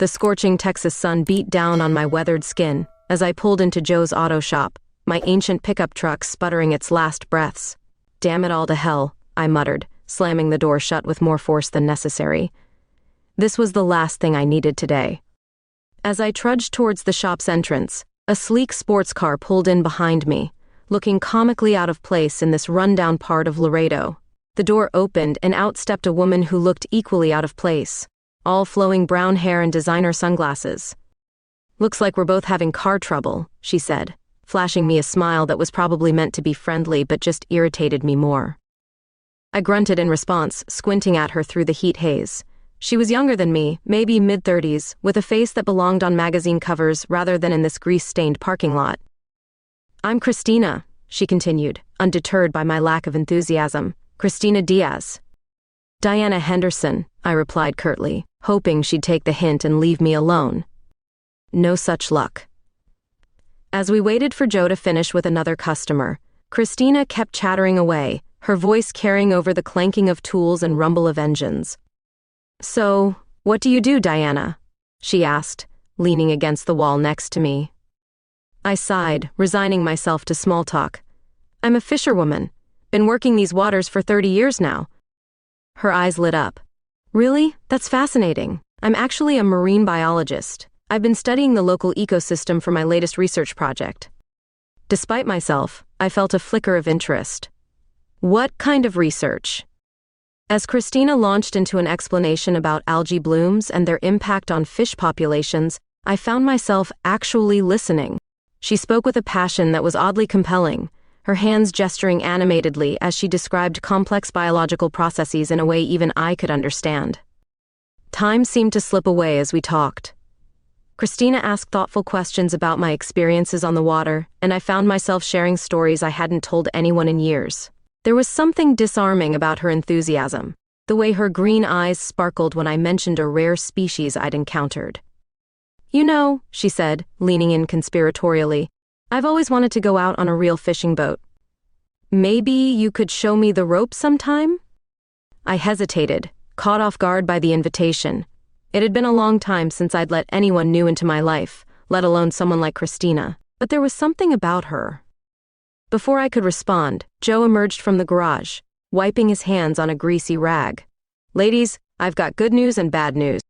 The scorching Texas sun beat down on my weathered skin as I pulled into Joe's auto shop, my ancient pickup truck sputtering its last breaths. "Damn it all to hell," I muttered, slamming the door shut with more force than necessary. This was the last thing I needed today. As I trudged towards the shop's entrance, a sleek sports car pulled in behind me, looking comically out of place in this rundown part of Laredo. The door opened and out stepped a woman who looked equally out of place, all flowing brown hair and designer sunglasses. "Looks like we're both having car trouble," she said, flashing me a smile that was probably meant to be friendly but just irritated me more. I grunted in response, squinting at her through the heat haze. She was younger than me, maybe mid-30s, with a face that belonged on magazine covers rather than in this grease-stained parking lot. "I'm Christina," she continued, undeterred by my lack of enthusiasm. "Christina Diaz." "Diana Henderson," I replied curtly, hoping she'd take the hint and leave me alone. No such luck. As we waited for Joe to finish with another customer, Christina kept chattering away, her voice carrying over the clanking of tools and rumble of engines. "So, what do you do, Diana?" she asked, leaning against the wall next to me. I sighed, resigning myself to small talk. "I'm a fisherwoman. Been working these waters for 30 years now." Her eyes lit up. "Really? That's fascinating. I'm actually a marine biologist. I've been studying the local ecosystem for my latest research project." Despite myself, I felt a flicker of interest. "What kind of research?" As Christina launched into an explanation about algae blooms and their impact on fish populations, I found myself actually listening. She spoke with a passion that was oddly compelling, her hands gesturing animatedly as she described complex biological processes in a way even I could understand. Time seemed to slip away as we talked. Christina asked thoughtful questions about my experiences on the water, and I found myself sharing stories I hadn't told anyone in years. There was something disarming about her enthusiasm, the way her green eyes sparkled when I mentioned a rare species I'd encountered. "You know," she said, leaning in conspiratorially, "I've always wanted to go out on a real fishing boat. Maybe you could show me the ropes sometime?" I hesitated, caught off guard by the invitation. It had been a long time since I'd let anyone new into my life, let alone someone like Christina, but there was something about her. Before I could respond, Joe emerged from the garage, wiping his hands on a greasy rag. "Ladies, I've got good news and bad news."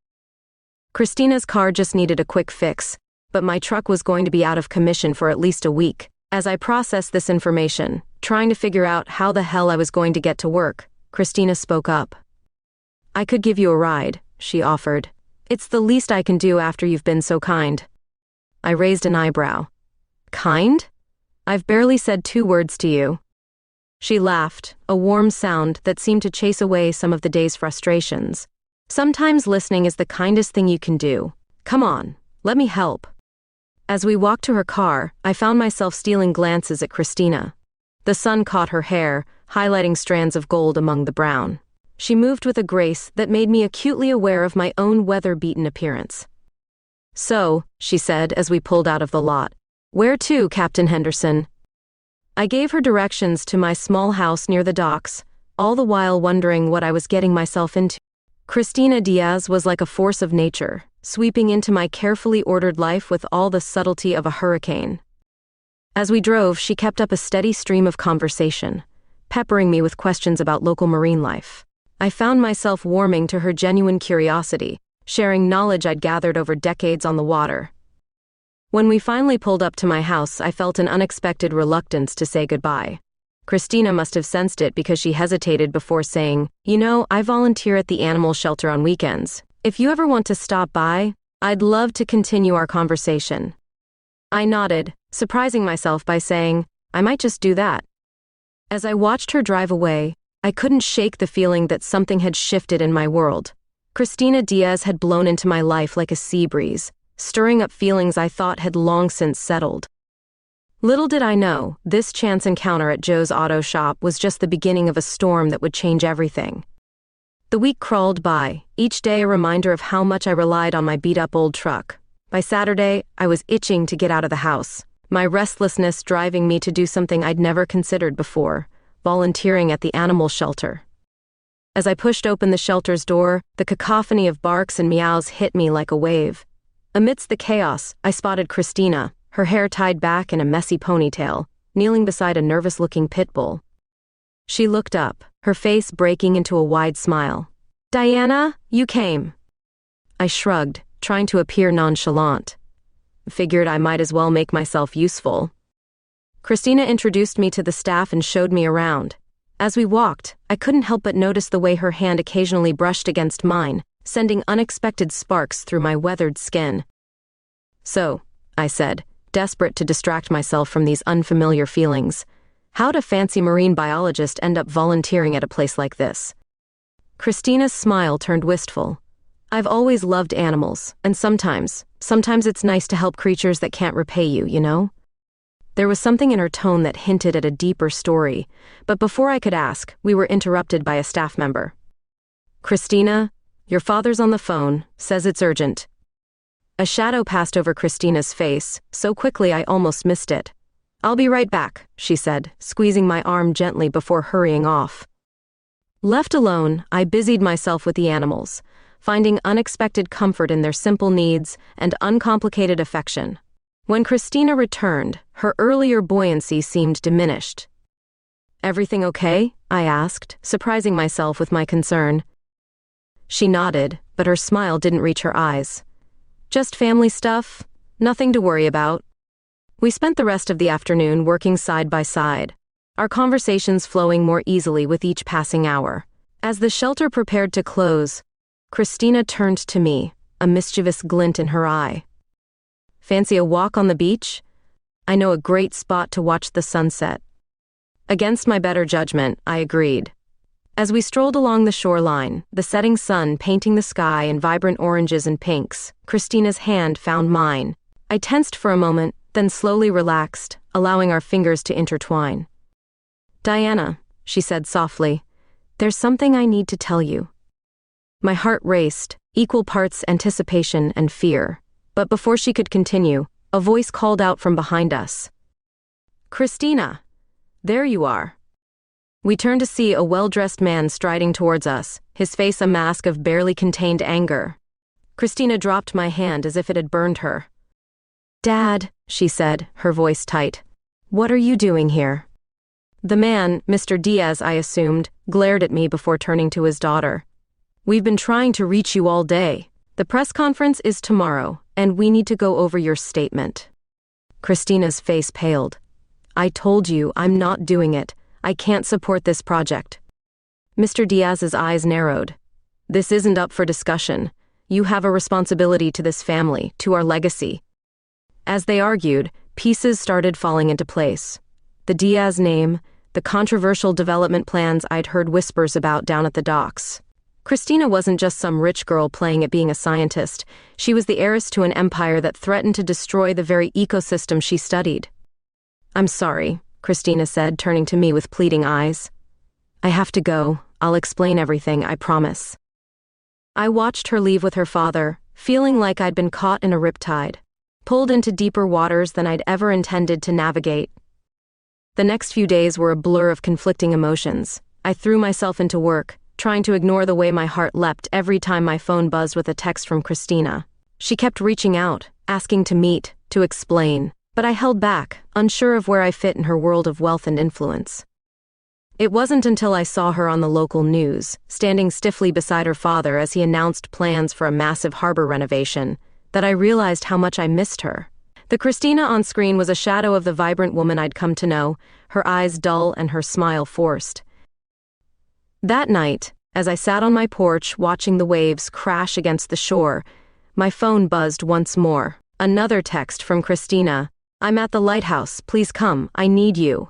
Christina's car just needed a quick fix, but my truck was going to be out of commission for at least a week. As I processed this information, trying to figure out how the hell I was going to get to work, Christina spoke up. "I could give you a ride," she offered. "It's the least I can do after you've been so kind." I raised an eyebrow. "Kind? I've barely said 2 words to you." She laughed, a warm sound that seemed to chase away some of the day's frustrations. "Sometimes listening is the kindest thing you can do. Come on, let me help." As we walked to her car, I found myself stealing glances at Christina. The sun caught her hair, highlighting strands of gold among the brown. She moved with a grace that made me acutely aware of my own weather-beaten appearance. "So," she said as we pulled out of the lot, "where to, Captain Henderson?" I gave her directions to my small house near the docks, all the while wondering what I was getting myself into. Christina Diaz was like a force of nature, sweeping into my carefully ordered life with all the subtlety of a hurricane. As we drove, she kept up a steady stream of conversation, peppering me with questions about local marine life. I found myself warming to her genuine curiosity, sharing knowledge I'd gathered over decades on the water. When we finally pulled up to my house, I felt an unexpected reluctance to say goodbye. Christina must have sensed it because she hesitated before saying, "You know, I volunteer at the animal shelter on weekends. If you ever want to stop by, I'd love to continue our conversation." I nodded, surprising myself by saying, "I might just do that." As I watched her drive away, I couldn't shake the feeling that something had shifted in my world. Christina Diaz had blown into my life like a sea breeze, stirring up feelings I thought had long since settled. Little did I know, this chance encounter at Joe's auto shop was just the beginning of a storm that would change everything. The week crawled by, each day a reminder of how much I relied on my beat-up old truck. By Saturday, I was itching to get out of the house, my restlessness driving me to do something I'd never considered before, volunteering at the animal shelter. As I pushed open the shelter's door, the cacophony of barks and meows hit me like a wave. Amidst the chaos, I spotted Christina, her hair tied back in a messy ponytail, kneeling beside a nervous-looking pit bull. She looked up, her face breaking into a wide smile. "Diana, you came." I shrugged, trying to appear nonchalant. Figured I might as well make myself useful. Christina introduced me to the staff and showed me around. As we walked, I couldn't help but notice the way her hand occasionally brushed against mine, sending unexpected sparks through my weathered skin. "So," I said, desperate to distract myself from these unfamiliar feelings, "how'd a fancy marine biologist end up volunteering at a place like this?" Christina's smile turned wistful. "I've always loved animals, and sometimes it's nice to help creatures that can't repay you, you know?" There was something in her tone that hinted at a deeper story, but before I could ask, we were interrupted by a staff member. "Christina, your father's on the phone, says it's urgent." A shadow passed over Christina's face, so quickly I almost missed it. "I'll be right back," she said, squeezing my arm gently before hurrying off. Left alone, I busied myself with the animals, finding unexpected comfort in their simple needs and uncomplicated affection. When Christina returned, her earlier buoyancy seemed diminished. "Everything okay?" I asked, surprising myself with my concern. She nodded, but her smile didn't reach her eyes. "Just family stuff, nothing to worry about." We spent the rest of the afternoon working side by side, our conversations flowing more easily with each passing hour. As the shelter prepared to close, Christina turned to me, a mischievous glint in her eye. "Fancy a walk on the beach? I know a great spot to watch the sunset." Against my better judgment, I agreed. As we strolled along the shoreline, the setting sun painting the sky in vibrant oranges and pinks, Christina's hand found mine. I tensed for a moment, then slowly relaxed, allowing our fingers to intertwine. "Diana," she said softly, "there's something I need to tell you." My heart raced, equal parts anticipation and fear. But before she could continue, a voice called out from behind us. "Christina, there you are." We turned to see a well-dressed man striding towards us, his face a mask of barely contained anger. Christina dropped my hand as if it had burned her. "Dad," she said, her voice tight, "what are you doing here?" The man, Mr. Diaz I assumed, glared at me before turning to his daughter. "We've been trying to reach you all day. The press conference is tomorrow, and we need to go over your statement." Christina's face paled. "I told you I'm not doing it. I can't support this project." Mr. Diaz's eyes narrowed. "This isn't up for discussion. You have a responsibility to this family, to our legacy." As they argued, pieces started falling into place. The Diaz name, the controversial development plans I'd heard whispers about down at the docks. Christina wasn't just some rich girl playing at being a scientist. She was the heiress to an empire that threatened to destroy the very ecosystem she studied. "I'm sorry," Christina said, turning to me with pleading eyes. "I have to go. I'll explain everything, I promise." I watched her leave with her father, feeling like I'd been caught in a riptide, pulled into deeper waters than I'd ever intended to navigate. The next few days were a blur of conflicting emotions. I threw myself into work, trying to ignore the way my heart leapt every time my phone buzzed with a text from Christina. She kept reaching out, asking to meet, to explain, but I held back, unsure of where I fit in her world of wealth and influence. It wasn't until I saw her on the local news, standing stiffly beside her father as he announced plans for a massive harbor renovation, that I realized how much I missed her. The Christina on screen was a shadow of the vibrant woman I'd come to know, her eyes dull and her smile forced. That night, as I sat on my porch watching the waves crash against the shore, my phone buzzed once more. Another text from Christina. "I'm at the lighthouse, please come, I need you."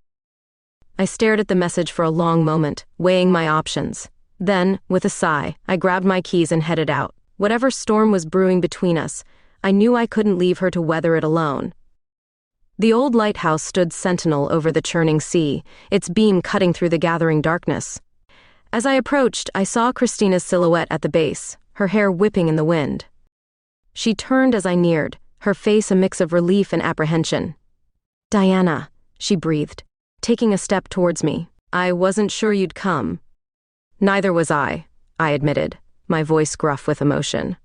I stared at the message for a long moment, weighing my options. Then, with a sigh, I grabbed my keys and headed out. Whatever storm was brewing between us, I knew I couldn't leave her to weather it alone. The old lighthouse stood sentinel over the churning sea, its beam cutting through the gathering darkness. As I approached, I saw Christina's silhouette at the base, her hair whipping in the wind. She turned as I neared, her face a mix of relief and apprehension. "Diana," she breathed, taking a step towards me. "I wasn't sure you'd come." Neither was I admitted, my voice gruff with emotion.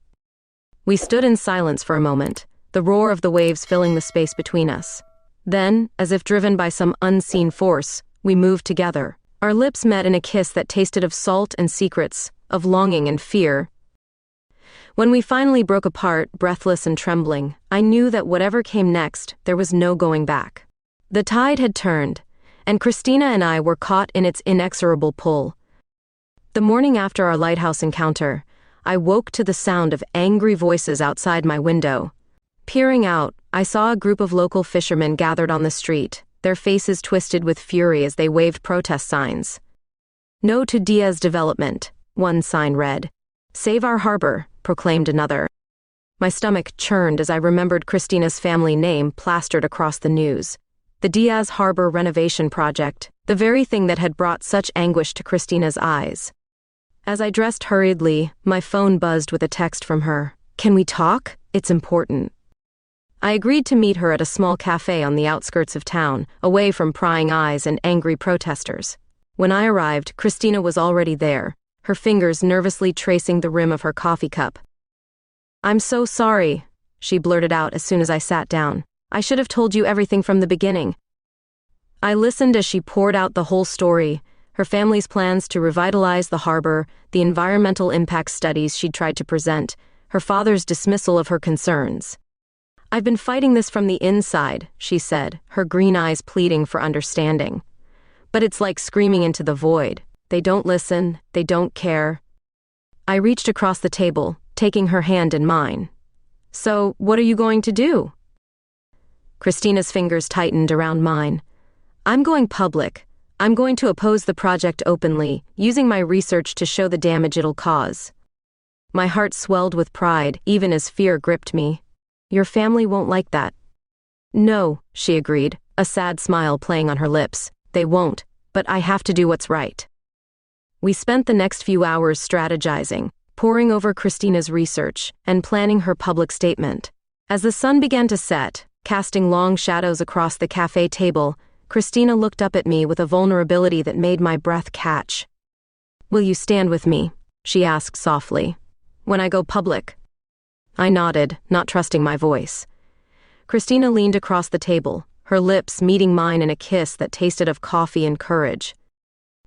We stood in silence for a moment, the roar of the waves filling the space between us. Then, as if driven by some unseen force, we moved together. Our lips met in a kiss that tasted of salt and secrets, of longing and fear. When we finally broke apart, breathless and trembling, I knew that whatever came next, there was no going back. The tide had turned, and Christina and I were caught in its inexorable pull. The morning after our lighthouse encounter, I woke to the sound of angry voices outside my window. Peering out, I saw a group of local fishermen gathered on the street, their faces twisted with fury as they waved protest signs. "No to Diaz development," one sign read. "Save our harbor," proclaimed another. My stomach churned as I remembered Christina's family name plastered across the news. The Diaz Harbor renovation project, the very thing that had brought such anguish to Christina's eyes. As I dressed hurriedly, my phone buzzed with a text from her. "Can we talk? It's important." I agreed to meet her at a small cafe on the outskirts of town, away from prying eyes and angry protesters. When I arrived, Christina was already there, her fingers nervously tracing the rim of her coffee cup. "I'm so sorry," she blurted out as soon as I sat down. "I should have told you everything from the beginning." I listened as she poured out the whole story, her family's plans to revitalize the harbor, the environmental impact studies she'd tried to present, her father's dismissal of her concerns. "I've been fighting this from the inside," she said, her green eyes pleading for understanding. "But it's like screaming into the void. They don't listen, they don't care." I reached across the table, taking her hand in mine. "So, what are you going to do?" Christina's fingers tightened around mine. "I'm going public. I'm going to oppose the project openly, using my research to show the damage it'll cause." My heart swelled with pride, even as fear gripped me. "Your family won't like that." "No," she agreed, a sad smile playing on her lips. "They won't, but I have to do what's right." We spent the next few hours strategizing, poring over Christina's research, and planning her public statement. As the sun began to set, casting long shadows across the cafe table, Christina looked up at me with a vulnerability that made my breath catch. "Will you stand with me?" she asked softly. "When I go public?" I nodded, not trusting my voice. Christina leaned across the table, her lips meeting mine in a kiss that tasted of coffee and courage.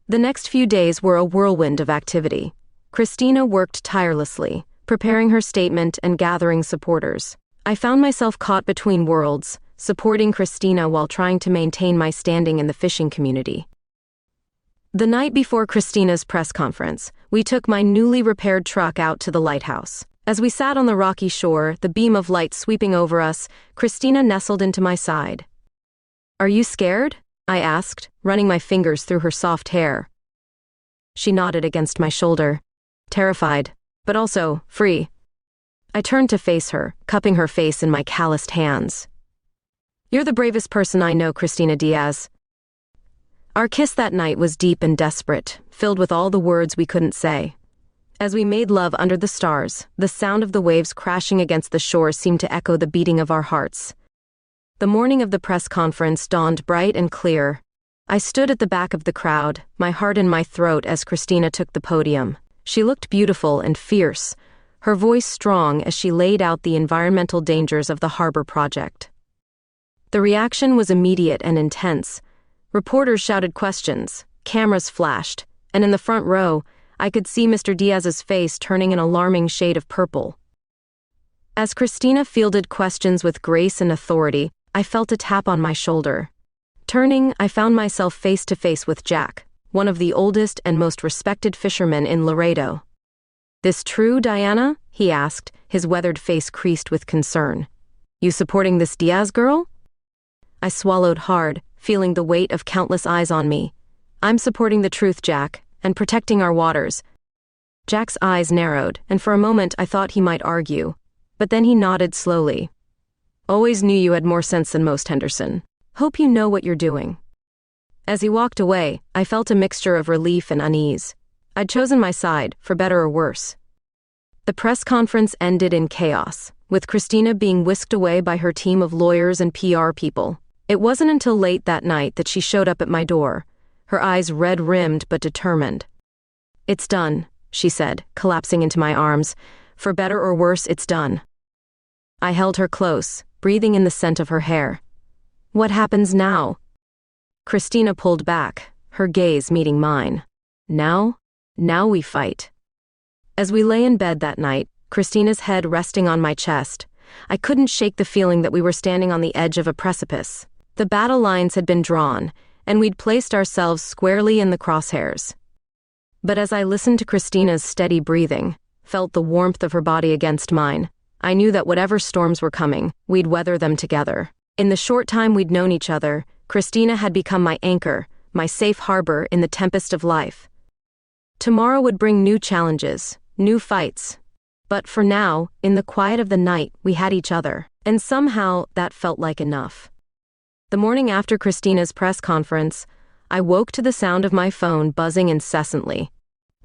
The next few days were a whirlwind of activity. Christina worked tirelessly, preparing her statement and gathering supporters. I found myself caught between worlds, supporting Christina while trying to maintain my standing in the fishing community. The night before Christina's press conference, we took my newly repaired truck out to the lighthouse. As we sat on the rocky shore, the beam of light sweeping over us, Christina nestled into my side. "Are you scared?" I asked, running my fingers through her soft hair. She nodded against my shoulder. "Terrified, but also free." I turned to face her, cupping her face in my calloused hands. "You're the bravest person I know, Christina Diaz." Our kiss that night was deep and desperate, filled with all the words we couldn't say. As we made love under the stars, the sound of the waves crashing against the shore seemed to echo the beating of our hearts. The morning of the press conference dawned bright and clear. I stood at the back of the crowd, my heart in my throat as Christina took the podium. She looked beautiful and fierce, her voice strong as she laid out the environmental dangers of the harbor project. The reaction was immediate and intense. Reporters shouted questions, cameras flashed, and in the front row, I could see Mr. Diaz's face turning an alarming shade of purple. As Christina fielded questions with grace and authority, I felt a tap on my shoulder. Turning, I found myself face to face with Jack, one of the oldest and most respected fishermen in Laredo. "This true, Diana?" he asked, his weathered face creased with concern. "You supporting this Diaz girl?" I swallowed hard, feeling the weight of countless eyes on me. "I'm supporting the truth, Jack, and protecting our waters." Jack's eyes narrowed, and for a moment I thought he might argue, but then he nodded slowly. "Always knew you had more sense than most, Henderson. Hope you know what you're doing." As he walked away, I felt a mixture of relief and unease. I'd chosen my side, for better or worse. The press conference ended in chaos, with Christina being whisked away by her team of lawyers and PR people. It wasn't until late that night that she showed up at my door, her eyes red-rimmed but determined. It's done, she said, collapsing into my arms. For better or worse, it's done. I held her close, breathing in the scent of her hair. What happens now? Christina pulled back, her gaze meeting mine. Now we fight. As we lay in bed that night, Christina's head resting on my chest, I couldn't shake the feeling that we were standing on the edge of a precipice. The battle lines had been drawn, and we'd placed ourselves squarely in the crosshairs. But as I listened to Christina's steady breathing, felt the warmth of her body against mine, I knew that whatever storms were coming, we'd weather them together. In the short time we'd known each other, Christina had become my anchor, my safe harbor in the tempest of life. Tomorrow would bring new challenges, new fights. But for now, in the quiet of the night, we had each other, and somehow that felt like enough. The morning after Christina's press conference, I woke to the sound of my phone buzzing incessantly.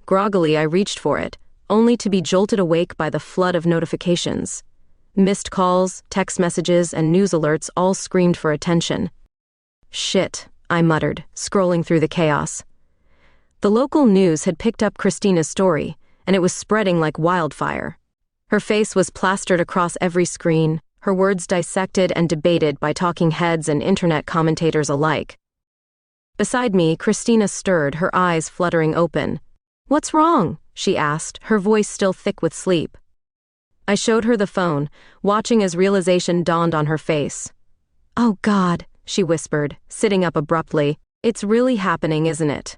Groggily, I reached for it, only to be jolted awake by the flood of notifications. Missed calls, text messages, and news alerts all screamed for attention. Shit, I muttered, scrolling through the chaos. The local news had picked up Christina's story, and it was spreading like wildfire. Her face was plastered across every screen, her words dissected and debated by talking heads and internet commentators alike. Beside me, Christina stirred, her eyes fluttering open. "What's wrong?" she asked, her voice still thick with sleep. I showed her the phone, watching as realization dawned on her face. "Oh God," she whispered, sitting up abruptly. "It's really happening, isn't it?"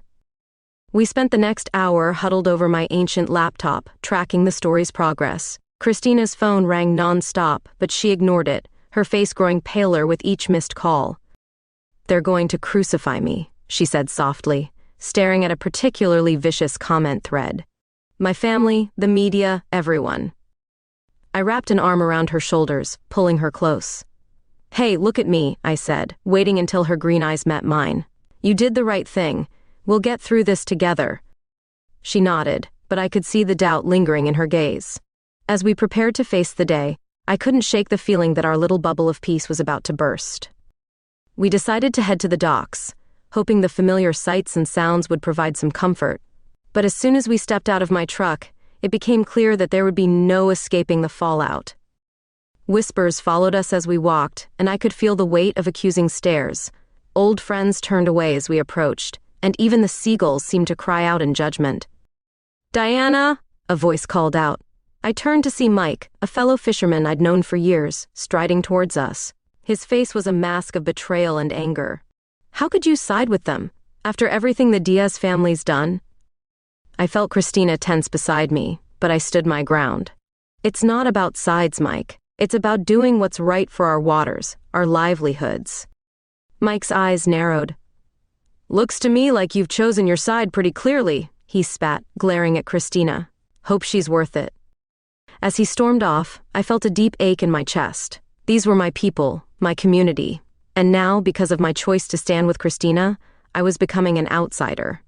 We spent the next hour huddled over my ancient laptop, tracking the story's progress. Christina's phone rang non-stop, but she ignored it, her face growing paler with each missed call. "They're going to crucify me," she said softly, staring at a particularly vicious comment thread. "My family, the media, everyone." I wrapped an arm around her shoulders, pulling her close. "Hey, look at me," I said, waiting until her green eyes met mine. "You did the right thing. We'll get through this together." She nodded, but I could see the doubt lingering in her gaze. As we prepared to face the day, I couldn't shake the feeling that our little bubble of peace was about to burst. We decided to head to the docks, hoping the familiar sights and sounds would provide some comfort. But as soon as we stepped out of my truck, it became clear that there would be no escaping the fallout. Whispers followed us as we walked, and I could feel the weight of accusing stares. Old friends turned away as we approached, and even the seagulls seemed to cry out in judgment. "Diana!" a voice called out. I turned to see Mike, a fellow fisherman I'd known for years, striding towards us. His face was a mask of betrayal and anger. "How could you side with them, after everything the Diaz family's done?" I felt Christina tense beside me, but I stood my ground. "It's not about sides, Mike. It's about doing what's right for our waters, our livelihoods." Mike's eyes narrowed. "Looks to me like you've chosen your side pretty clearly," he spat, glaring at Christina. "Hope she's worth it." As he stormed off, I felt a deep ache in my chest. These were my people, my community, and now, because of my choice to stand with Christina, I was becoming an outsider.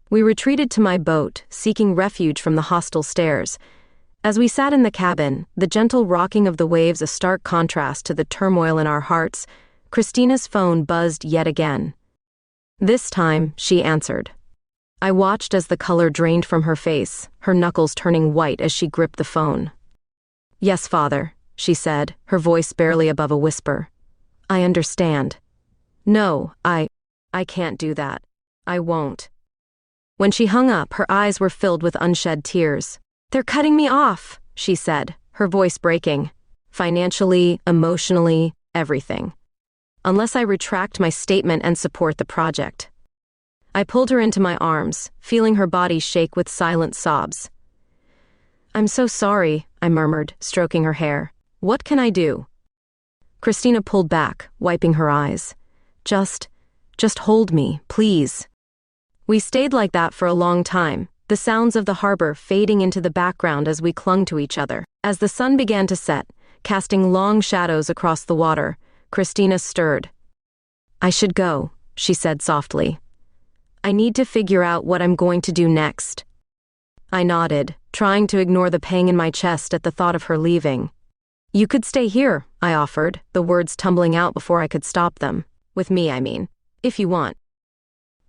We retreated to my boat, seeking refuge from the hostile stares. As we sat in the cabin, the gentle rocking of the waves a stark contrast to the turmoil in our hearts, Christina's phone buzzed yet again. This time, she answered. I watched as the color drained from her face, her knuckles turning white as she gripped the phone. "Yes, Father," she said, her voice barely above a whisper. "I understand." "No, I can't do that. I won't." When she hung up, her eyes were filled with unshed tears. "They're cutting me off," she said, her voice breaking. "Financially, emotionally, everything. Unless I retract my statement and support the project." I pulled her into my arms, feeling her body shake with silent sobs. "I'm so sorry," I murmured, stroking her hair. "What can I do?" Christina pulled back, wiping her eyes. Just hold me, please." We stayed like that for a long time, the sounds of the harbor fading into the background as we clung to each other. As the sun began to set, casting long shadows across the water, Christina stirred. "I should go," she said softly. "I need to figure out what I'm going to do next." I nodded, trying to ignore the pang in my chest at the thought of her leaving. "You could stay here," I offered, the words tumbling out before I could stop them. "With me, I mean. If you want."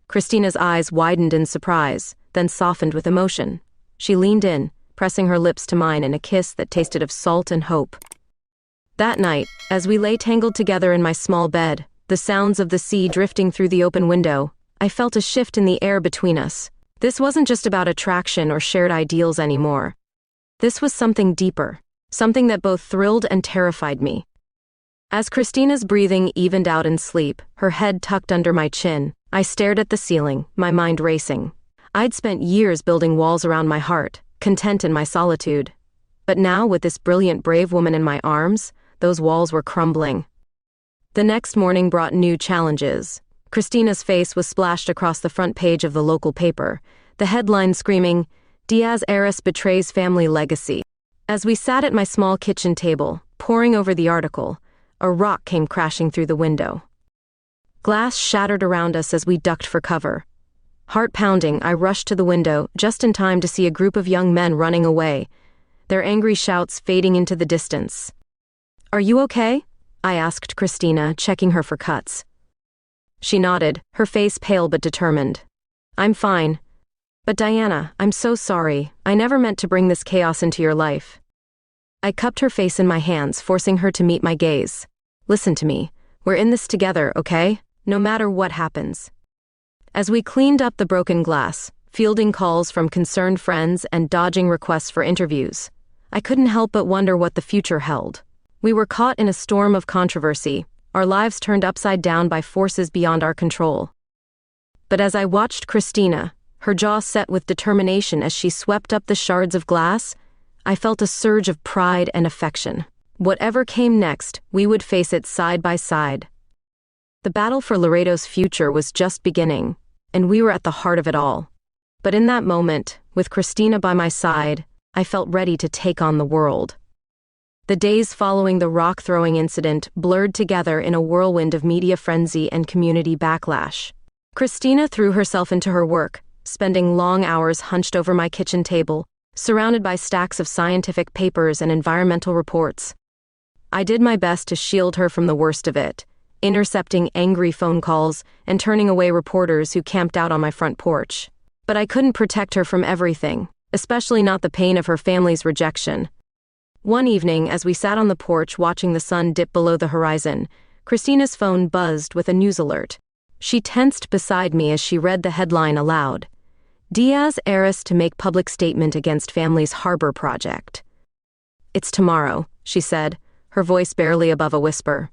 Christina's eyes widened in surprise, then softened with emotion. She leaned in, pressing her lips to mine in a kiss that tasted of salt and hope. That night, as we lay tangled together in my small bed, the sounds of the sea drifting through the open window, I felt a shift in the air between us. This wasn't just about attraction or shared ideals anymore. This was something deeper, something that both thrilled and terrified me. As Christina's breathing evened out in sleep, her head tucked under my chin, I stared at the ceiling, my mind racing. I'd spent years building walls around my heart, content in my solitude. But now, with this brilliant, brave woman in my arms, those walls were crumbling. The next morning brought new challenges. Christina's face was splashed across the front page of the local paper, the headline screaming, "Diaz heiress betrays family legacy." As we sat at my small kitchen table, poring over the article, a rock came crashing through the window. Glass shattered around us as we ducked for cover. Heart pounding, I rushed to the window, just in time to see a group of young men running away, their angry shouts fading into the distance. "Are you okay?" I asked Christina, checking her for cuts. She nodded, her face pale but determined. "I'm fine. But Diana, I'm so sorry. I never meant to bring this chaos into your life." I cupped her face in my hands, forcing her to meet my gaze. "Listen to me. We're in this together, okay? No matter what happens." As we cleaned up the broken glass, fielding calls from concerned friends and dodging requests for interviews, I couldn't help but wonder what the future held. We were caught in a storm of controversy, our lives turned upside down by forces beyond our control. But as I watched Christina, her jaw set with determination as she swept up the shards of glass, I felt a surge of pride and affection. Whatever came next, we would face it side by side. The battle for Laredo's future was just beginning, and we were at the heart of it all. But in that moment, with Christina by my side, I felt ready to take on the world. The days following the rock-throwing incident blurred together in a whirlwind of media frenzy and community backlash. Christina threw herself into her work, spending long hours hunched over my kitchen table, surrounded by stacks of scientific papers and environmental reports. I did my best to shield her from the worst of it, intercepting angry phone calls and turning away reporters who camped out on my front porch. But I couldn't protect her from everything, especially not the pain of her family's rejection. One evening, as we sat on the porch watching the sun dip below the horizon, Christina's phone buzzed with a news alert. She tensed beside me as she read the headline aloud. "Diaz heiress to make public statement against family's harbor project." "It's tomorrow," she said, her voice barely above a whisper.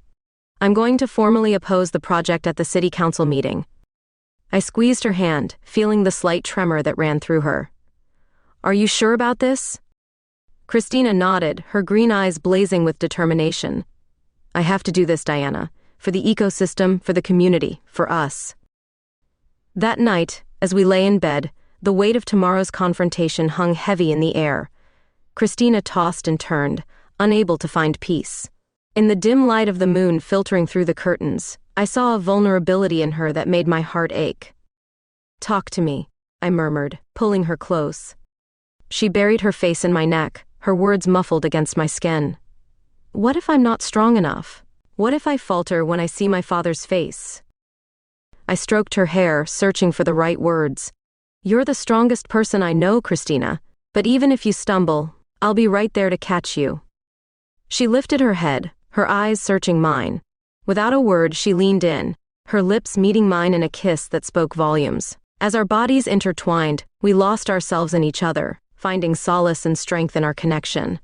"I'm going to formally oppose the project at the city council meeting." I squeezed her hand, feeling the slight tremor that ran through her. "Are you sure about this?" Christina nodded, her green eyes blazing with determination. "I have to do this, Diana. For the ecosystem, for the community, for us." That night, as we lay in bed, the weight of tomorrow's confrontation hung heavy in the air. Christina tossed and turned, unable to find peace. In the dim light of the moon filtering through the curtains, I saw a vulnerability in her that made my heart ache. "Talk to me," I murmured, pulling her close. She buried her face in my neck, her words muffled against my skin. "What if I'm not strong enough? What if I falter when I see my father's face?" I stroked her hair, searching for the right words. "You're the strongest person I know, Christina, but even if you stumble, I'll be right there to catch you." She lifted her head, her eyes searching mine. Without a word, she leaned in, her lips meeting mine in a kiss that spoke volumes. As our bodies intertwined, we lost ourselves in each other, finding solace and strength in our connection.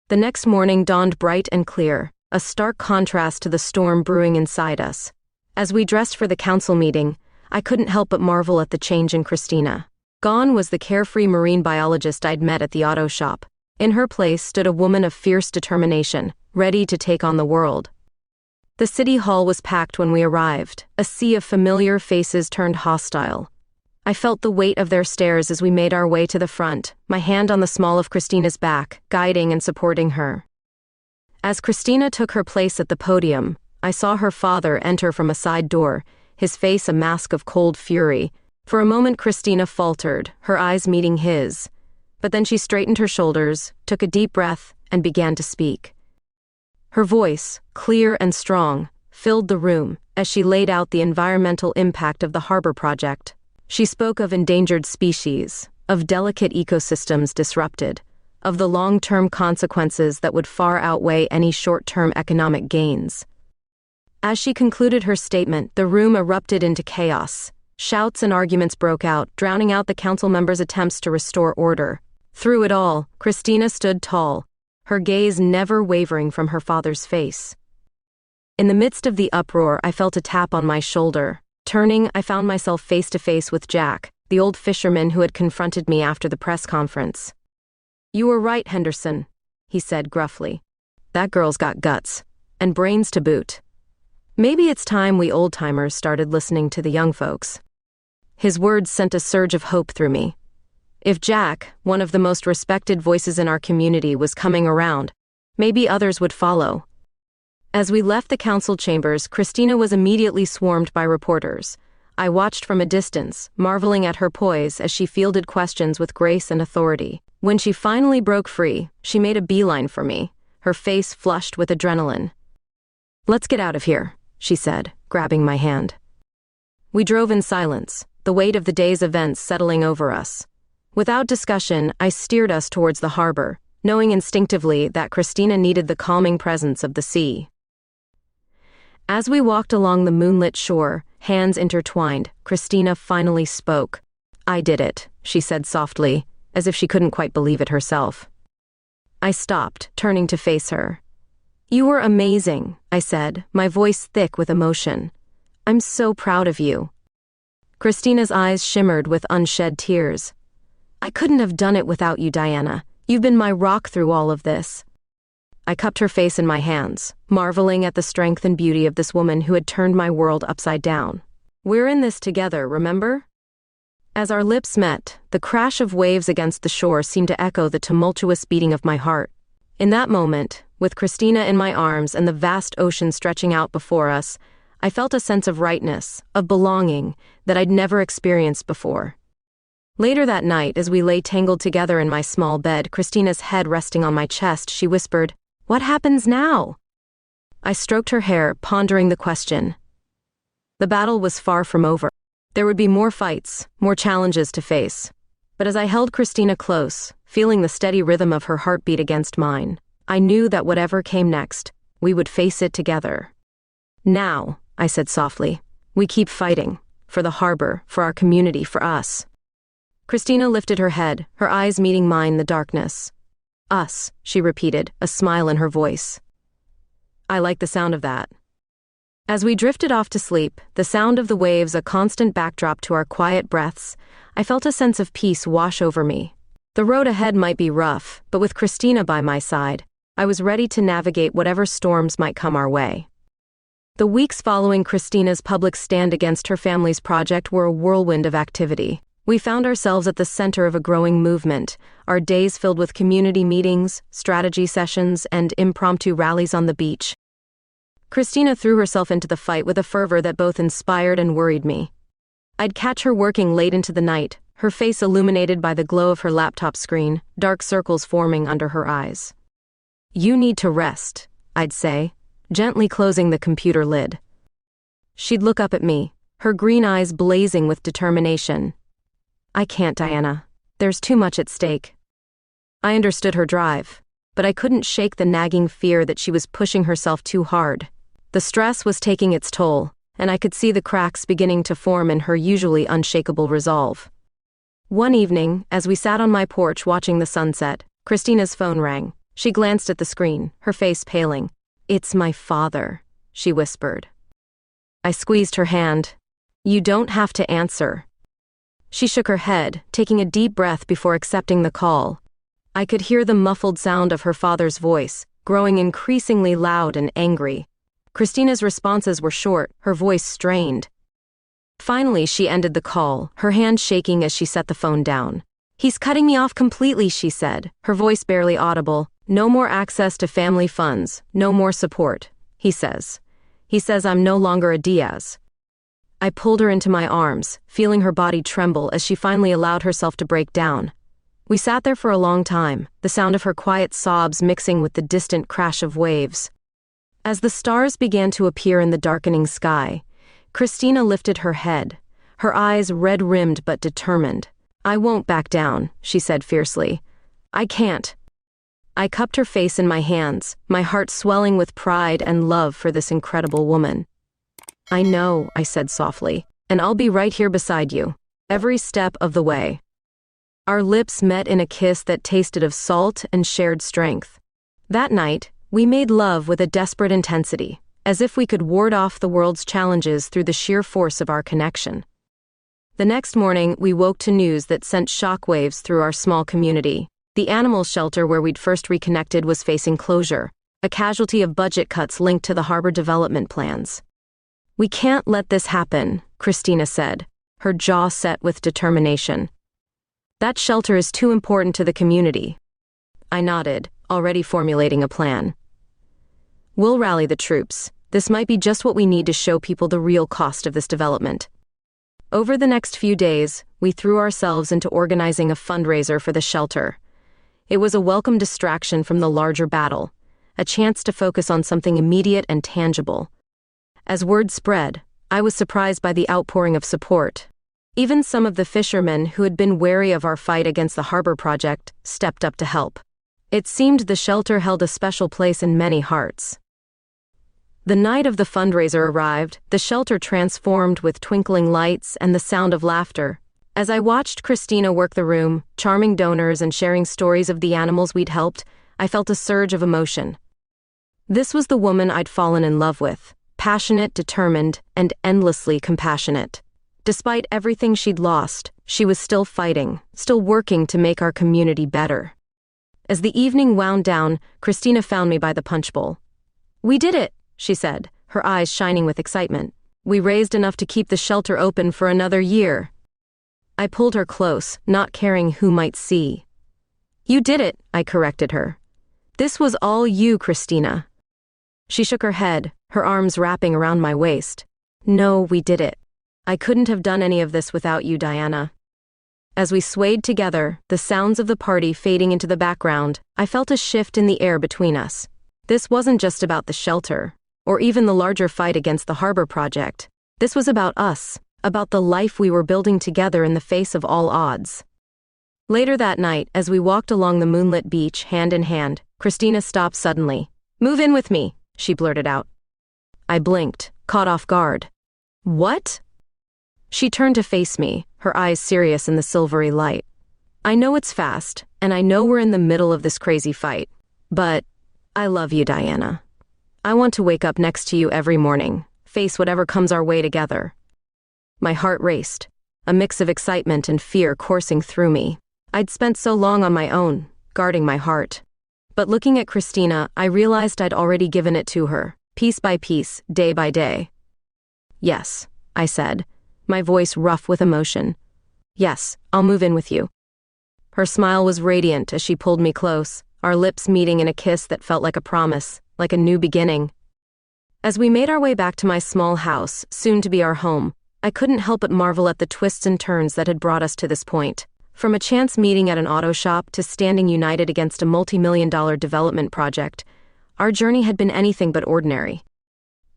The next morning dawned bright and clear, a stark contrast to the storm brewing inside us. As we dressed for the council meeting, I couldn't help but marvel at the change in Christina. Gone was the carefree marine biologist I'd met at the auto shop. In her place stood a woman of fierce determination, ready to take on the world. The city hall was packed when we arrived, a sea of familiar faces turned hostile. I felt the weight of their stares as we made our way to the front, my hand on the small of Christina's back, guiding and supporting her. As Christina took her place at the podium, I saw her father enter from a side door, his face a mask of cold fury. For a moment Christina faltered, her eyes meeting his. But then she straightened her shoulders, took a deep breath, and began to speak. Her voice, clear and strong, filled the room as she laid out the environmental impact of the harbor project. She spoke of endangered species, of delicate ecosystems disrupted, of the long-term consequences that would far outweigh any short-term economic gains. As she concluded her statement, the room erupted into chaos. Shouts and arguments broke out, drowning out the council members' attempts to restore order. Through it all, Christina stood tall, her gaze never wavering from her father's face. In the midst of the uproar, I felt a tap on my shoulder. Turning, I found myself face to face with Jack, the old fisherman who had confronted me after the press conference. "You were right, Henderson," he said gruffly. "That girl's got guts, and brains to boot. Maybe it's time we old-timers started listening to the young folks." His words sent a surge of hope through me. If Jack, one of the most respected voices in our community, was coming around, maybe others would follow. As we left the council chambers, Christina was immediately swarmed by reporters. I watched from a distance, marveling at her poise as she fielded questions with grace and authority. When she finally broke free, she made a beeline for me, her face flushed with adrenaline. "Let's get out of here," she said, grabbing my hand. We drove in silence, the weight of the day's events settling over us. Without discussion, I steered us towards the harbor, knowing instinctively that Christina needed the calming presence of the sea. As we walked along the moonlit shore, hands intertwined, Christina finally spoke. "I did it," she said softly, as if she couldn't quite believe it herself. I stopped, turning to face her. "You were amazing," I said, my voice thick with emotion. "I'm so proud of you." Christina's eyes shimmered with unshed tears. "I couldn't have done it without you, Diana. You've been my rock through all of this." I cupped her face in my hands, marveling at the strength and beauty of this woman who had turned my world upside down. "We're in this together, remember?" As our lips met, the crash of waves against the shore seemed to echo the tumultuous beating of my heart. In that moment, with Christina in my arms and the vast ocean stretching out before us, I felt a sense of rightness, of belonging, that I'd never experienced before. Later that night, as we lay tangled together in my small bed, Christina's head resting on my chest, she whispered, "What happens now?" I stroked her hair, pondering the question. The battle was far from over. There would be more fights, more challenges to face. But as I held Christina close, feeling the steady rhythm of her heartbeat against mine, I knew that whatever came next, we would face it together. "Now," I said softly, "we keep fighting. For the harbor, for our community, for us." Christina lifted her head, her eyes meeting mine in the darkness. "Us," she repeated, a smile in her voice. I like the sound of that. As we drifted off to sleep, the sound of the waves a constant backdrop to our quiet breaths, I felt a sense of peace wash over me. The road ahead might be rough, but with Christina by my side, I was ready to navigate whatever storms might come our way. The weeks following Christina's public stand against her family's project were a whirlwind of activity. We found ourselves at the center of a growing movement, our days filled with community meetings, strategy sessions, and impromptu rallies on the beach. Christina threw herself into the fight with a fervor that both inspired and worried me. I'd catch her working late into the night, her face illuminated by the glow of her laptop screen, dark circles forming under her eyes. "You need to rest," I'd say, gently closing the computer lid. She'd look up at me, her green eyes blazing with determination. "I can't, Diana. There's too much at stake." I understood her drive, but I couldn't shake the nagging fear that she was pushing herself too hard. The stress was taking its toll, and I could see the cracks beginning to form in her usually unshakable resolve. One evening, as we sat on my porch watching the sunset, Christina's phone rang. She glanced at the screen, her face paling. "It's my father," she whispered. I squeezed her hand. "You don't have to answer." She shook her head, taking a deep breath before accepting the call. I could hear the muffled sound of her father's voice, growing increasingly loud and angry. Christina's responses were short, her voice strained. Finally, she ended the call, her hand shaking as she set the phone down. "He's cutting me off completely," she said, her voice barely audible. "No more access to family funds, no more support, he says. He says I'm no longer a Diaz." I pulled her into my arms, feeling her body tremble as she finally allowed herself to break down. We sat there for a long time, the sound of her quiet sobs mixing with the distant crash of waves. As the stars began to appear in the darkening sky, Christina lifted her head, her eyes red-rimmed but determined. "I won't back down," she said fiercely. "I can't." I cupped her face in my hands, my heart swelling with pride and love for this incredible woman. "I know," I said softly, "and I'll be right here beside you, every step of the way." Our lips met in a kiss that tasted of salt and shared strength. That night, we made love with a desperate intensity, as if we could ward off the world's challenges through the sheer force of our connection. The next morning, we woke to news that sent shockwaves through our small community. The animal shelter where we'd first reconnected was facing closure, a casualty of budget cuts linked to the harbor development plans. "We can't let this happen," Christina said, her jaw set with determination. "That shelter is too important to the community." I nodded, already formulating a plan. "We'll rally the troops. This might be just what we need to show people the real cost of this development." Over the next few days, we threw ourselves into organizing a fundraiser for the shelter. It was a welcome distraction from the larger battle, a chance to focus on something immediate and tangible. As word spread, I was surprised by the outpouring of support. Even some of the fishermen who had been wary of our fight against the harbor project stepped up to help. It seemed the shelter held a special place in many hearts. The night of the fundraiser arrived, the shelter transformed with twinkling lights and the sound of laughter. As I watched Christina work the room, charming donors and sharing stories of the animals we'd helped, I felt a surge of emotion. This was the woman I'd fallen in love with, passionate, determined, and endlessly compassionate. Despite everything she'd lost, she was still fighting, still working to make our community better. As the evening wound down, Christina found me by the punch bowl. "We did it," she said, her eyes shining with excitement. "We raised enough to keep the shelter open for another year." I pulled her close, not caring who might see. "You did it," I corrected her. "This was all you, Christina." She shook her head, her arms wrapping around my waist. "No, we did it. I couldn't have done any of this without you, Diana." As we swayed together, the sounds of the party fading into the background, I felt a shift in the air between us. This wasn't just about the shelter, or even the larger fight against the harbor project. This was about us, about the life we were building together in the face of all odds. Later that night, as we walked along the moonlit beach, hand in hand, Christina stopped suddenly. "Move in with me," she blurted out. I blinked, caught off guard. "What?" She turned to face me, her eyes serious in the silvery light. "I know it's fast, and I know we're in the middle of this crazy fight, but I love you, Diana. I want to wake up next to you every morning, face whatever comes our way together." My heart raced, a mix of excitement and fear coursing through me. I'd spent so long on my own, guarding my heart. But looking at Christina, I realized I'd already given it to her, piece by piece, day by day. "Yes," I said, my voice rough with emotion. "Yes, I'll move in with you." Her smile was radiant as she pulled me close, our lips meeting in a kiss that felt like a promise, like a new beginning. As we made our way back to my small house, soon to be our home, I couldn't help but marvel at the twists and turns that had brought us to this point. From a chance meeting at an auto shop to standing united against a multi-million-dollar development project, our journey had been anything but ordinary.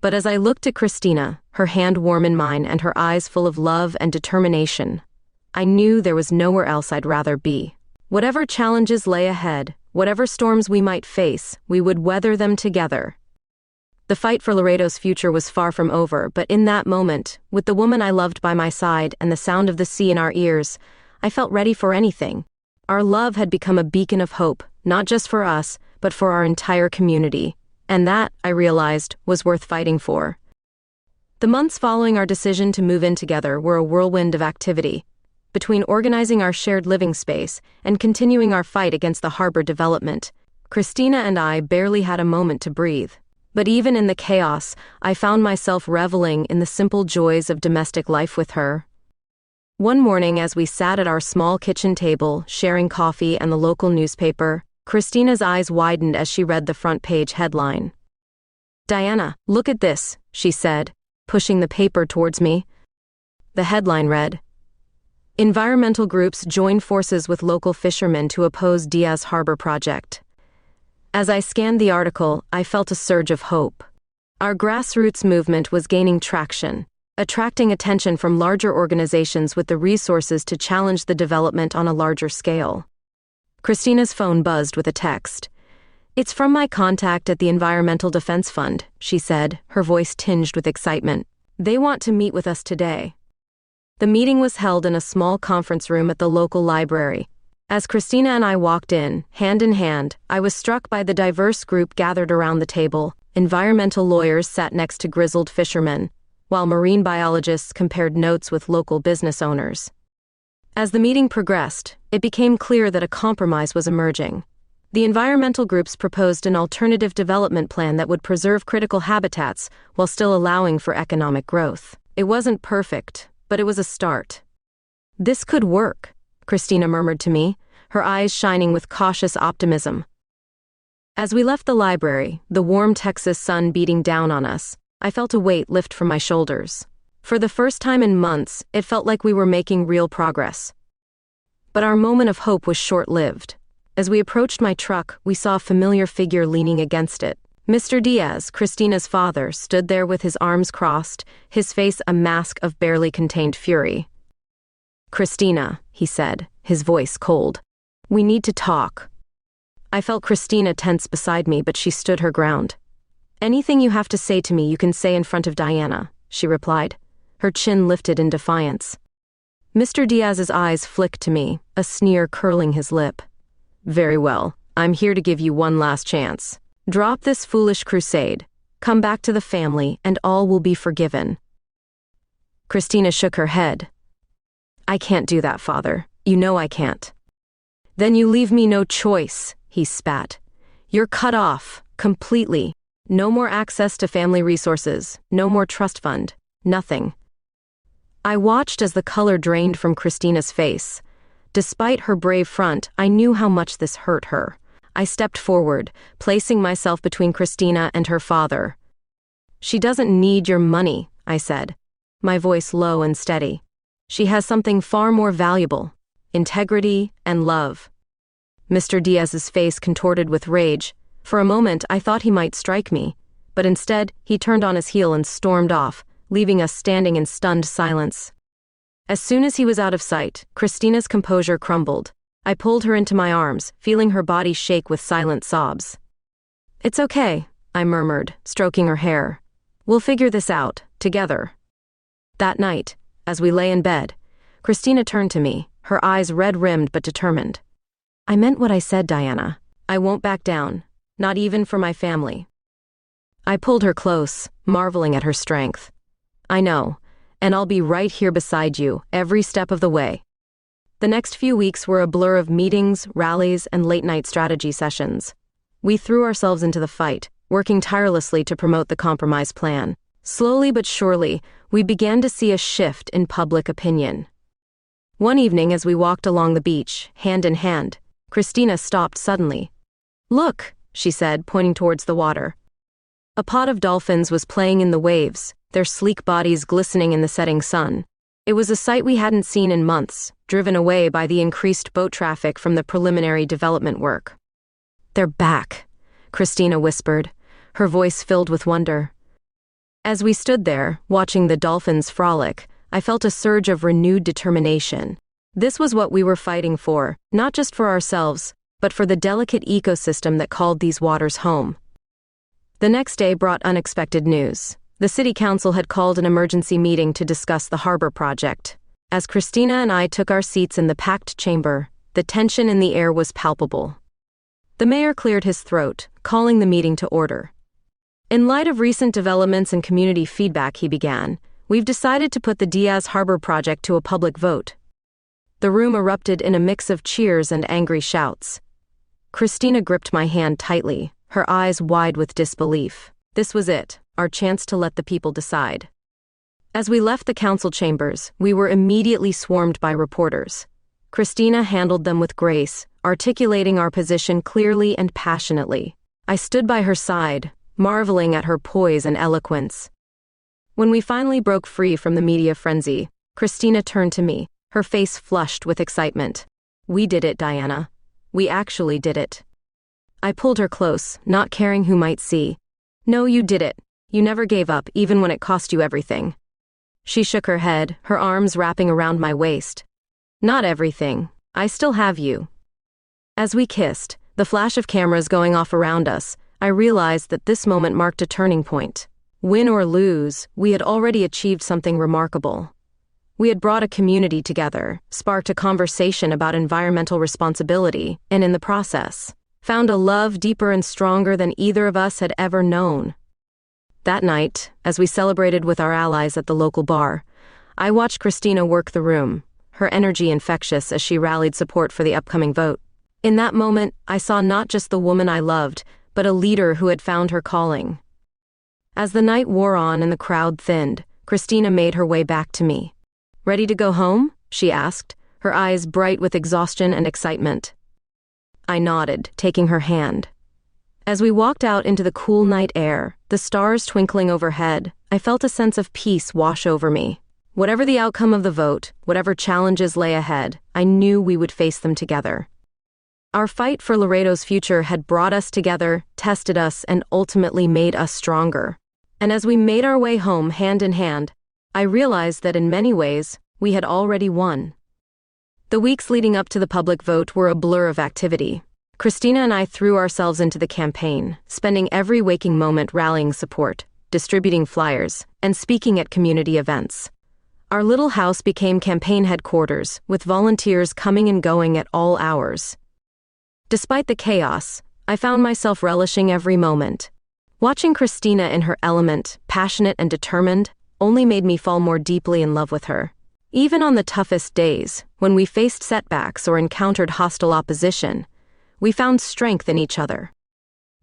But as I looked at Christina, her hand warm in mine and her eyes full of love and determination, I knew there was nowhere else I'd rather be. Whatever challenges lay ahead, whatever storms we might face, we would weather them together. The fight for Laredo's future was far from over, but in that moment, with the woman I loved by my side and the sound of the sea in our ears, I felt ready for anything. Our love had become a beacon of hope, not just for us, but for our entire community. And that, I realized, was worth fighting for. The months following our decision to move in together were a whirlwind of activity. Between organizing our shared living space and continuing our fight against the harbor development, Christina and I barely had a moment to breathe. But even in the chaos, I found myself reveling in the simple joys of domestic life with her. One morning, as we sat at our small kitchen table, sharing coffee and the local newspaper, Christina's eyes widened as she read the front page headline. "Diana, look at this," she said, pushing the paper towards me. The headline read, "Environmental groups join forces with local fishermen to oppose Diaz Harbor project." As I scanned the article, I felt a surge of hope. Our grassroots movement was gaining traction. attracting attention from larger organizations with the resources to challenge the development on a larger scale. Christina's phone buzzed with a text. "It's from my contact at the Environmental Defense Fund," she said, her voice tinged with excitement. "They want to meet with us today." The meeting was held in a small conference room at the local library. As Christina and I walked in hand, I was struck by the diverse group gathered around the table. Environmental lawyers sat next to grizzled fishermen, while marine biologists compared notes with local business owners. As the meeting progressed, it became clear that a compromise was emerging. The environmental groups proposed an alternative development plan that would preserve critical habitats while still allowing for economic growth. It wasn't perfect, but it was a start. "This could work," Christina murmured to me, her eyes shining with cautious optimism. As we left the library, the warm Texas sun beating down on us, I felt a weight lift from my shoulders. For the first time in months, it felt like we were making real progress. But our moment of hope was short-lived. As we approached my truck, we saw a familiar figure leaning against it. Mr. Diaz, Christina's father, stood there with his arms crossed, his face a mask of barely contained fury. "Christina," he said, his voice cold. "We need to talk." I felt Christina tense beside me, but she stood her ground. "Anything you have to say to me, you can say in front of Diana," she replied, her chin lifted in defiance. Mr. Diaz's eyes flicked to me, a sneer curling his lip. "Very well, I'm here to give you one last chance. Drop this foolish crusade, come back to the family, and all will be forgiven." Christina shook her head. "I can't do that, Father. You know I can't." "Then you leave me no choice," he spat. "You're cut off, completely. No more access to family resources, no more trust fund, nothing." I watched as the color drained from Christina's face. Despite her brave front, I knew how much this hurt her. I stepped forward, placing myself between Christina and her father. "She doesn't need your money," I said, my voice low and steady. "She has something far more valuable: integrity and love." Mr. Diaz's face contorted with rage. For a moment, I thought he might strike me, but instead, he turned on his heel and stormed off, leaving us standing in stunned silence. As soon as he was out of sight, Christina's composure crumbled. I pulled her into my arms, feeling her body shake with silent sobs. "It's okay," I murmured, stroking her hair. "We'll figure this out, together." That night, as we lay in bed, Christina turned to me, her eyes red-rimmed but determined. "I meant what I said, Diana. I won't back down, not even for my family." I pulled her close, marveling at her strength. "I know, and I'll be right here beside you, every step of the way." The next few weeks were a blur of meetings, rallies, and late-night strategy sessions. We threw ourselves into the fight, working tirelessly to promote the compromise plan. Slowly but surely, we began to see a shift in public opinion. One evening, as we walked along the beach, hand in hand, Christina stopped suddenly. "Look," she said, pointing towards the water. A pod of dolphins was playing in the waves, their sleek bodies glistening in the setting sun. It was a sight we hadn't seen in months, driven away by the increased boat traffic from the preliminary development work. "They're back," Christina whispered, her voice filled with wonder. As we stood there, watching the dolphins frolic, I felt a surge of renewed determination. This was what we were fighting for, not just for ourselves, but for the delicate ecosystem that called these waters home. The next day brought unexpected news. The city council had called an emergency meeting to discuss the harbor project. As Christina and I took our seats in the packed chamber, the tension in the air was palpable. The mayor cleared his throat, calling the meeting to order. "In light of recent developments and community feedback," he began, "we've decided to put the Diaz Harbor project to a public vote." The room erupted in a mix of cheers and angry shouts. Christina gripped my hand tightly, her eyes wide with disbelief. This was it, our chance to let the people decide. As we left the council chambers, we were immediately swarmed by reporters. Christina handled them with grace, articulating our position clearly and passionately. I stood by her side, marveling at her poise and eloquence. When we finally broke free from the media frenzy, Christina turned to me, her face flushed with excitement. "We did it, Diana. We actually did it." I pulled her close, not caring who might see. "No, you did it. You never gave up, even when it cost you everything." She shook her head, her arms wrapping around my waist. Not everything. I still have you. As we kissed, the flash of cameras going off around us, I realized that this moment marked a turning point. Win or lose, we had already achieved something remarkable. We had brought a community together, sparked a conversation about environmental responsibility, and in the process, found a love deeper and stronger than either of us had ever known. That night, as we celebrated with our allies at the local bar, I watched Christina work the room, her energy infectious as she rallied support for the upcoming vote. In that moment, I saw not just the woman I loved, but a leader who had found her calling. As the night wore on and the crowd thinned, Christina made her way back to me. "Ready to go home?" she asked, her eyes bright with exhaustion and excitement. I nodded, taking her hand. As we walked out into the cool night air, the stars twinkling overhead, I felt a sense of peace wash over me. Whatever the outcome of the vote, whatever challenges lay ahead, I knew we would face them together. Our fight for Laredo's future had brought us together, tested us, and ultimately made us stronger. And as we made our way home hand in hand, I realized that in many ways, we had already won. The weeks leading up to the public vote were a blur of activity. Christina and I threw ourselves into the campaign, spending every waking moment rallying support, distributing flyers, and speaking at community events. Our little house became campaign headquarters, with volunteers coming and going at all hours. Despite the chaos, I found myself relishing every moment. Watching Christina in her element, passionate and determined, only made me fall more deeply in love with her. Even on the toughest days, when we faced setbacks or encountered hostile opposition, we found strength in each other.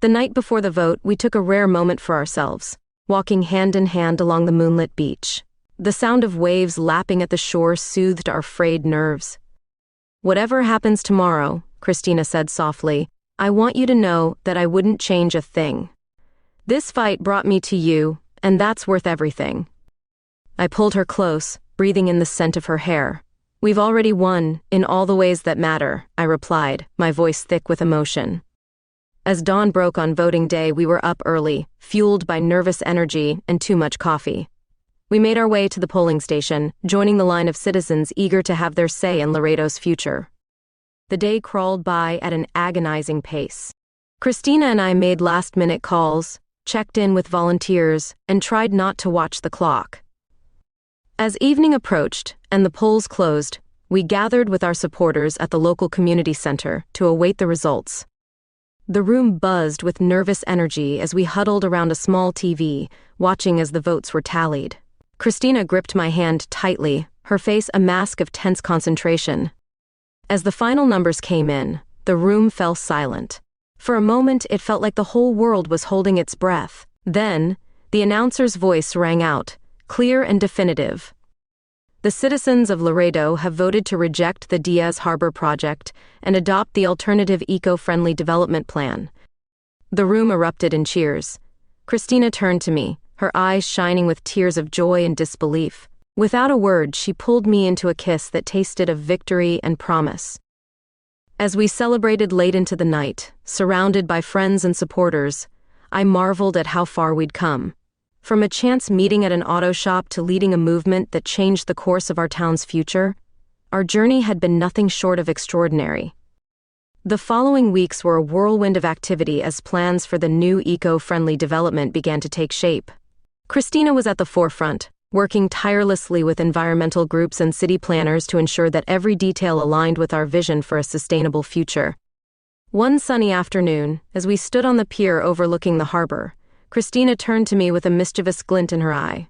The night before the vote, we took a rare moment for ourselves, walking hand in hand along the moonlit beach. The sound of waves lapping at the shore soothed our frayed nerves. "Whatever happens tomorrow," Christina said softly, "I want you to know that I wouldn't change a thing. This fight brought me to you, and that's worth everything." I pulled her close, breathing in the scent of her hair. "We've already won, in all the ways that matter," I replied, my voice thick with emotion. As dawn broke on voting day, we were up early, fueled by nervous energy and too much coffee. We made our way to the polling station, joining the line of citizens eager to have their say in Laredo's future. The day crawled by at an agonizing pace. Christina and I made last-minute calls, checked in with volunteers, and tried not to watch the clock. As evening approached and the polls closed, we gathered with our supporters at the local community center to await the results. The room buzzed with nervous energy as we huddled around a small TV, watching as the votes were tallied. Christina gripped my hand tightly, her face a mask of tense concentration. As the final numbers came in, the room fell silent. For a moment, it felt like the whole world was holding its breath. Then, the announcer's voice rang out, clear and definitive. "The citizens of Laredo have voted to reject the Diaz Harbor project and adopt the alternative eco-friendly development plan." The room erupted in cheers. Christina turned to me, her eyes shining with tears of joy and disbelief. Without a word, she pulled me into a kiss that tasted of victory and promise. As we celebrated late into the night, surrounded by friends and supporters, I marveled at how far we'd come. From a chance meeting at an auto shop to leading a movement that changed the course of our town's future, our journey had been nothing short of extraordinary. The following weeks were a whirlwind of activity as plans for the new eco-friendly development began to take shape. Christina was at the forefront, working tirelessly with environmental groups and city planners to ensure that every detail aligned with our vision for a sustainable future. One sunny afternoon, as we stood on the pier overlooking the harbor, Christina turned to me with a mischievous glint in her eye.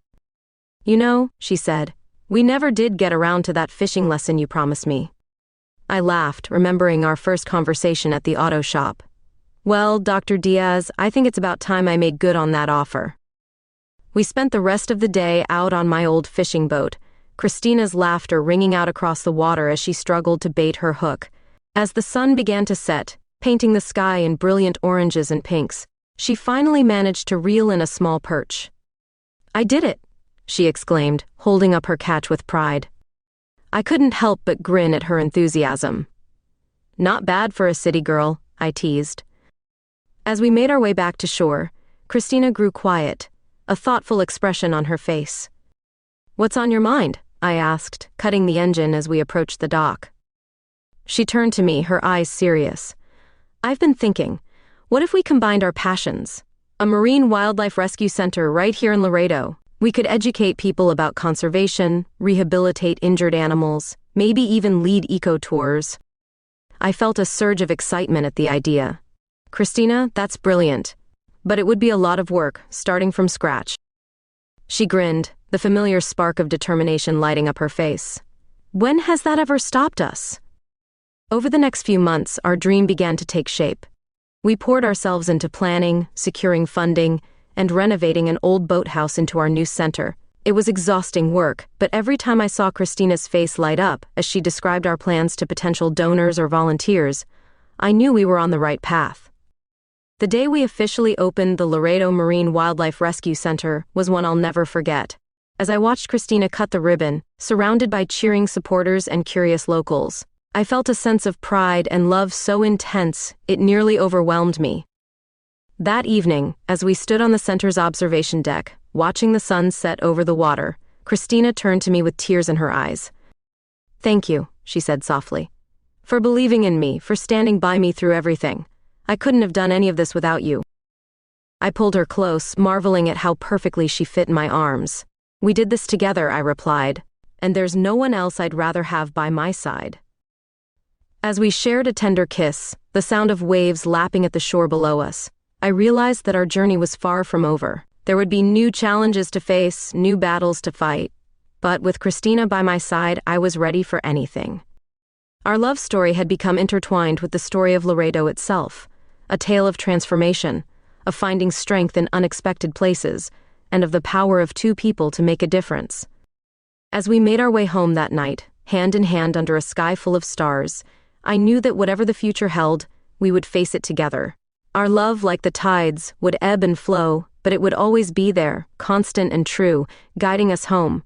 "You know," she said, "we never did get around to that fishing lesson you promised me." I laughed, remembering our first conversation at the auto shop. "Well, Dr. Diaz, I think it's about time I made good on that offer." We spent the rest of the day out on my old fishing boat, Christina's laughter ringing out across the water as she struggled to bait her hook. As the sun began to set, painting the sky in brilliant oranges and pinks, she finally managed to reel in a small perch. "I did it," she exclaimed, holding up her catch with pride. I couldn't help but grin at her enthusiasm. "Not bad for a city girl," I teased. As we made our way back to shore, Christina grew quiet, a thoughtful expression on her face. "What's on your mind?" I asked, cutting the engine as we approached the dock. She turned to me, her eyes serious. "I've been thinking, what if we combined our passions? A marine wildlife rescue center right here in Laredo. We could educate people about conservation, rehabilitate injured animals, maybe even lead eco-tours." I felt a surge of excitement at the idea. "Christina, that's brilliant. But it would be a lot of work, starting from scratch." She grinned, the familiar spark of determination lighting up her face. "When has that ever stopped us?" Over the next few months, our dream began to take shape. We poured ourselves into planning, securing funding, and renovating an old boathouse into our new center. It was exhausting work, but every time I saw Christina's face light up as she described our plans to potential donors or volunteers, I knew we were on the right path. The day we officially opened the Laredo Marine Wildlife Rescue Center was one I'll never forget. As I watched Christina cut the ribbon, surrounded by cheering supporters and curious locals, I felt a sense of pride and love so intense it nearly overwhelmed me. That evening, as we stood on the center's observation deck, watching the sun set over the water, Christina turned to me with tears in her eyes. "Thank you," she said softly, "for believing in me, for standing by me through everything. I couldn't have done any of this without you." I pulled her close, marveling at how perfectly she fit in my arms. "We did this together," I replied, "and there's no one else I'd rather have by my side." As we shared a tender kiss, the sound of waves lapping at the shore below us, I realized that our journey was far from over. There would be new challenges to face, new battles to fight. But with Christina by my side, I was ready for anything. Our love story had become intertwined with the story of Laredo itself, a tale of transformation, of finding strength in unexpected places, and of the power of two people to make a difference. As we made our way home that night, hand in hand under a sky full of stars, I knew that whatever the future held, we would face it together. Our love, like the tides, would ebb and flow, but it would always be there, constant and true, guiding us home,